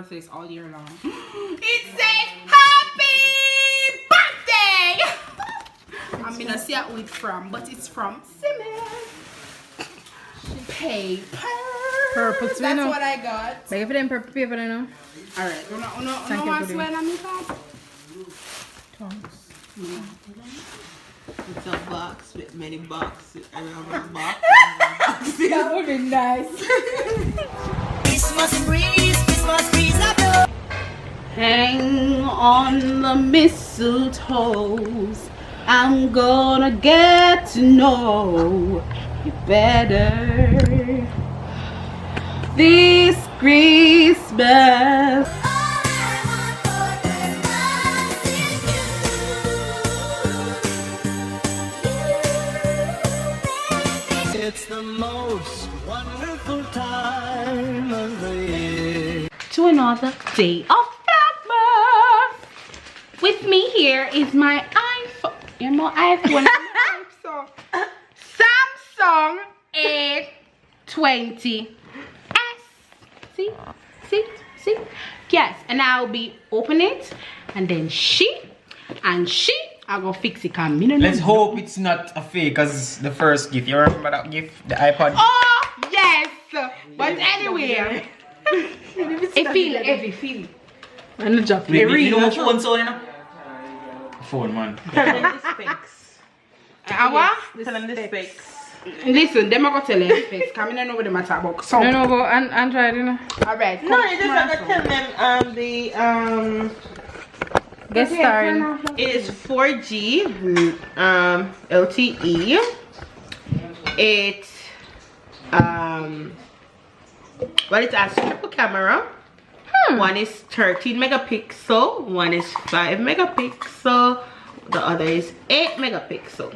gonna say this all year long. It says happy birthday. I'm gonna see who it's from, but it's from Simmons. Paper. Purple too, That's no? what I got. Like if them purple paper, I know. Alright, you know Thank you, what's Goody. when I'm talking? It's a box with many boxes around the box. That would be nice. Christmas breeze, I blow. Hang on the mistletoes. I'm gonna get to know you better this Christmas. It's the most wonderful time of the year. To another day of Vlogmas. With me here is my iPhone. You know iPhone. Samsung A20s. See? Yes, and I'll be opening it, and then she I'll go fix it. Let's hope it's not a fake, cause the first gift. You remember that gift, the iPod? Oh yes, but anyway, it feel heavy. And the job. You know phone so you know? Phone man. Tell them the specs. What? Tell them the specs. Listen, them are gonna tell you specs. Come in and know what they matter about. So, No, go and try it, you know. alright. No, you just have to tell them the Get started. it is 4G LTE. It well, it has triple camera. One is 13 megapixel, one is 5 megapixel, the other is 8 megapixel.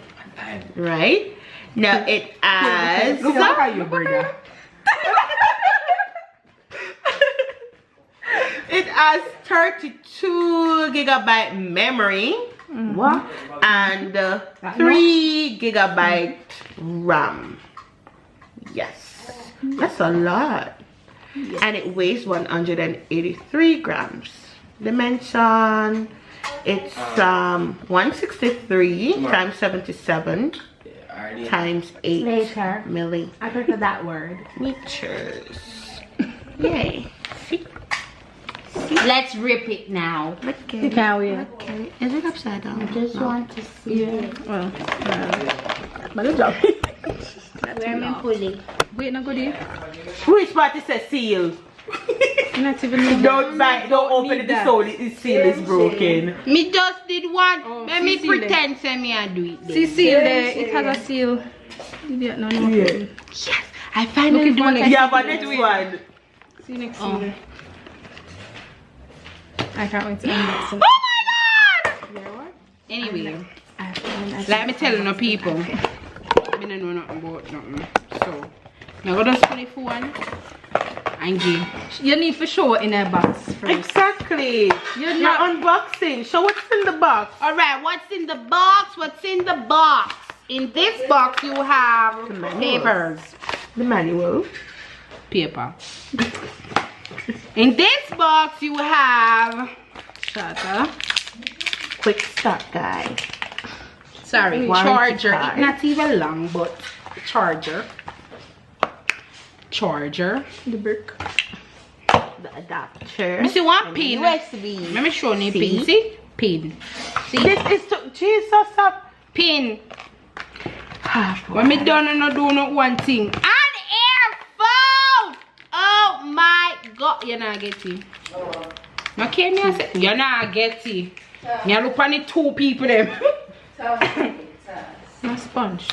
Right? Now it has Look how you bring that. it has 32 gigabyte memory. What? And 3 gigabyte RAM. Yes, that's a lot. And it weighs 183 grams. Dimension, it's 163 times 77 times 8 Later. millimeters. I prefer that word. Yay. See? Let's rip it now. Okay. Can't wait. Okay. Is it upside down? Just want to see it. Well, but good job. Where am I pulling? Wait, no goodie. Which part is a seal? Not even need Don't open it, the seal is broken. Me just did one. Oh, Let me see pretend say me I do it. See, seal there. It has a seal. Idiot, no. Yeah. Yes, I finally Look at done the it. one Yeah, but next one. See you next Oh. seal. I can't wait to unbox it. Oh my god! Anyway, let me tell you people. I don't know nothing about nothing. So, now go to the phone and give. You need for sure in a box first. Exactly. You're unboxing. Show what's in the box. Alright, what's in the box? What's in the box? In this box you have papers. The manual. Paper. In this box you have Shatter. Quick start guide. sorry, Warranty charger. card. It's not even long, but charger. Charger. The brick. The adapter. You see one and pin. USB. Let me show you See? pin. See? Pin. See? This is to Jesus up. Pin. When me done and not do not one thing. An earphone! Oh my god. You're not getting. Okay, me I say you're not getting. Me I look on the two people them. No sponge.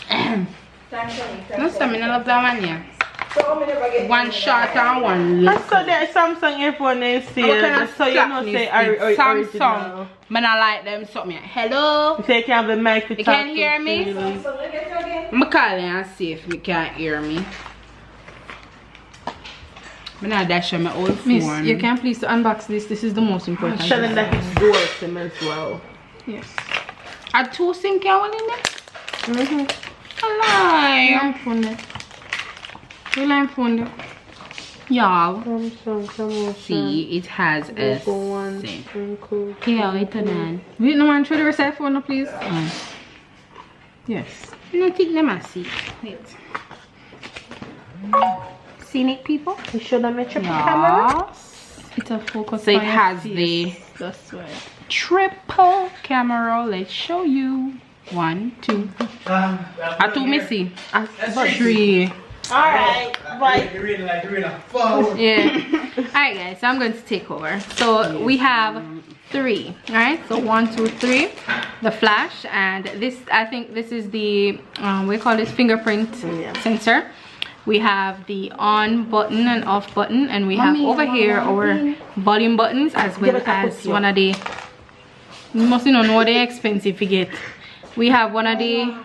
No stamina love that one yeah. One short and one long. So the Samsung earphone is still. So you know say Samsung. original. Man I like them something. Hello? So you can have the mic to You talk can hear to me? freely. I'm calling and see if you can't hear me. I'm not dashing my old phone. Miss, you can please unbox this. This is the most important. Tell them that it's dual SIM as well. Yes. Are two SIM card in there? Mm-hmm. A lie. Line phone there. Your line phone there. Y'all, Promotion. see, it has a thing. Okay, wait a minute. Wait, no man, show the receipt for no, please. Yes. No, take them a see. Wait. Scenic people? You show them a triple camera? Yes. It's a focus. So it on your has face. the That's right. triple camera. Let's show you. 1, 2. A 2 missy. A 3. Alright, bye. Yeah. Alright guys, so I'm going to take over. So we have 3. Alright, so 1, 2, 3. The flash, and this, I think this is the we call this fingerprint sensor. We have the on button and off button, and we have over here our volume buttons, as well as one of the, you must know what they're expensive to get. We have one of the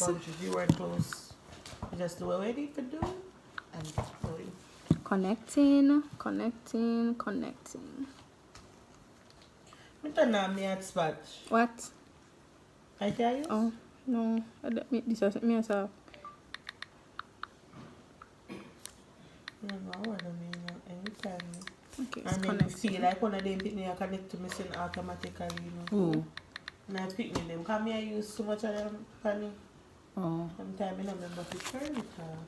If you weren't close, you just do what we need to do and go in. Connecting. I turn on me hotspot. What? I tell you? Oh, no. I don't make this me yourself. No, what I mean, anytime. Okay, it's And then you connecting. feel like one of them pick me, I connect to me automatically, you know. Oh. And I pick me them. Come here, I use so much of them, funny. Oh. Sometimes I don't remember to turn it off.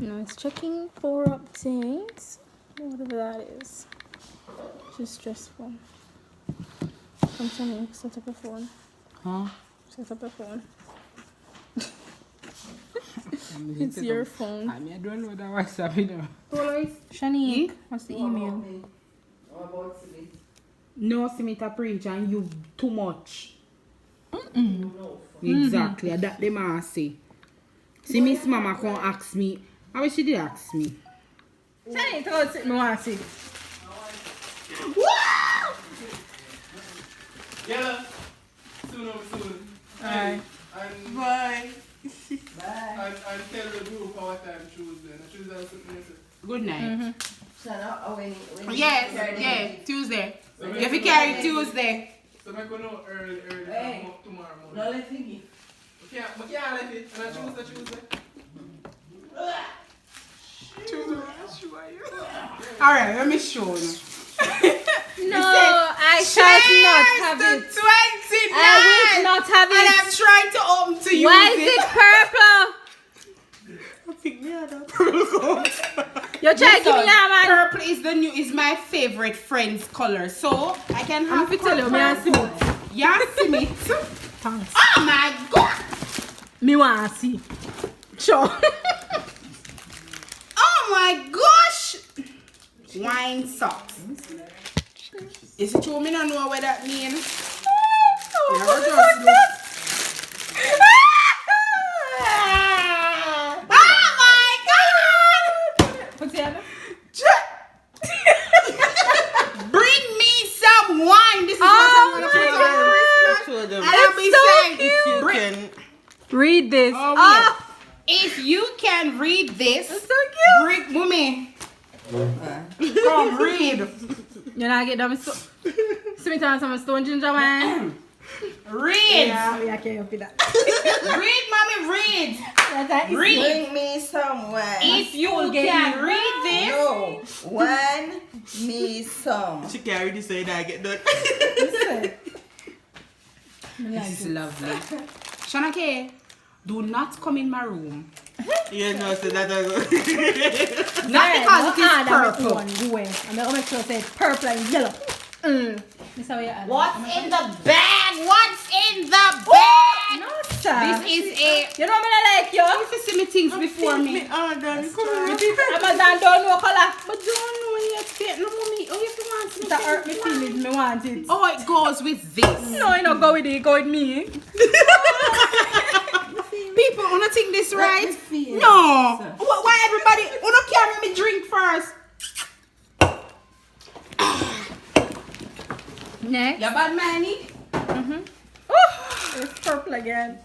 No, it's checking for updates. Whatever that is. Just stressful. I'm telling you, set up a phone. Huh? Set up a phone. It's your phone. I mean, I don't know that WhatsApp, you know. Shanique, what's the email? No, Simita preach and you too much. Exactly, that them a say. See, Miss Mama come ask me. How she did ask me? Shanique, tell us what I want to see. Yeah. Soon. Alright. And Bye. and tell the group our time Tuesday. Tuesday is something. Good night. Yes, Tuesday. If you carry Tuesday. So I go know early tomorrow morning. No, let's think Okay, but can't let it. And I Tuesday. Alright, let me show you. No, I shall not have it. 29! I will not have And I'm it. trying to open to use Why is it purple? I think me and that. You're trying to give me that, man. Purple is my favorite friend's color. So I can I'm have going to tell you, me and purple. Yeah, see me. Thanks. Oh my god! Me want to see. Sure. Oh my gosh! Wine socks. Is it true? Me don't know what that means. Never just look. Oh my god! What's the other? Bring me some wine. This is what I'm gonna put on Christmas. And I'll be saying, If you bring- can. Read this. Oh, Oh, if you can read this, so cute. bring mommy. Come read. You're not getting them. See me turn some stone ginger wine. Read. I can't help you that. Read, mommy, read. Read. Bring me some wine. If you get can me read this. No, wine me some. She carry this so that I get done. This is lovely. Shana K, do not come in my room. You know, so that I go. Not because it is purple. I'm going to make sure say purple and yellow. This how you add. What's in the bag? What's in the bag? No, sir. This is a. You know me not like you. If you see me things before me. Oh, darling, come on. Amazon don't know color. But don't know yet. No, mommy. Oh, if you want to. That hurt me feelings. Me want it. Oh, it goes with this. No, you don't go with it. Go with me. People, wanna think this right? No. Why everybody? Wanna carry me drink first? Next. You bad money? Oh, it's purple again.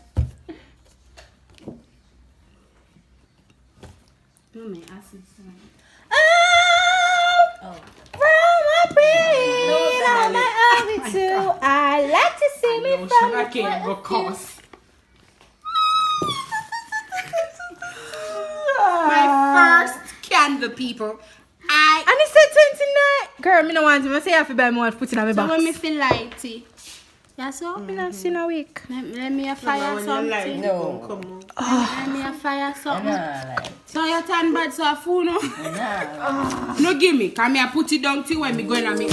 Mommy, acid. Oh. From my brain, all my own too. I like to see me from I can't go cause. My first candle, people. And it said 29. Girl, me no want to. I say I have to buy more put it on my So box. when me feel lighty. Yeah, so Me not see no week. let me a fire When you like, something. No. come on. Let me a fire something. Nah, like, So you turn bad so food no? nah. No give me. Come here put it down till when me going to make.